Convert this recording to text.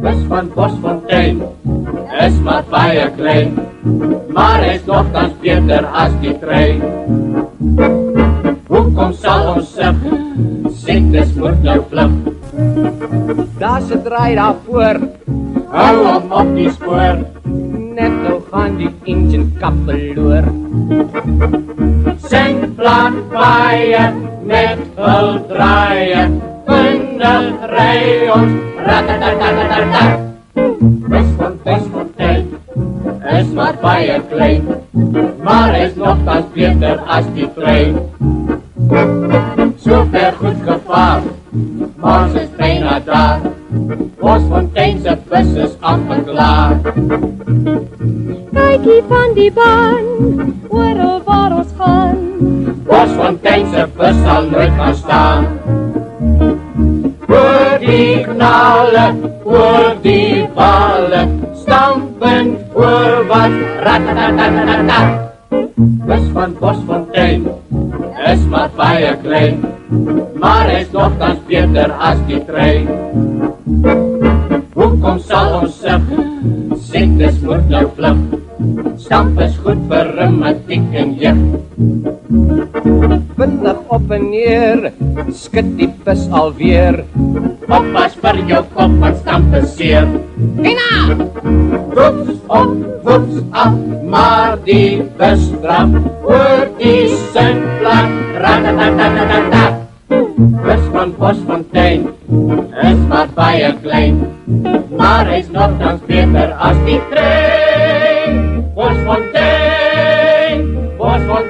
Bus van Bosfontein is maar baie klein, maar hy is nogtans beter as die trein. Hoekom sal ons sug, siektes moet nou vlug? Daar's 'n draai daarvoor, Hou hom op die spoor, net nou gaan die engine kappeloor. sing plan baie met hul draaie, vinnig ry ons ratatatatatatat. Bus van Bosfontein is maar baie klein, maar is nogtans beter as die trein. So ver goed gevaar, maar ons is bijna daar. Bosfonteinse bus is amper klaar. Kykie van die baan, oral waar ons gaan. Bosfonteinse bus sal nooit gaan staan. Oor die knalle, oor die balle, stampend voorwaarts, ratatatatatatat. Bus van Bosfontein is maar baie klein, maar is nogtans beter as die trein. Hoekom sal ons sug, siektes moet nou vlug, stamp is goed vir reumatiek en jeug. Vinnig op en neer, skud die bus alweer. Oppas vir jou kop, want stamp is seer. Tina! Woeps op, woeps af, maar die bus draf oor die sindplan, ratatatatatatat. Bus van Bosfontein is maar baie klein, maar hy is nogtans beter as die trein. Bosfontein, Bosfontein.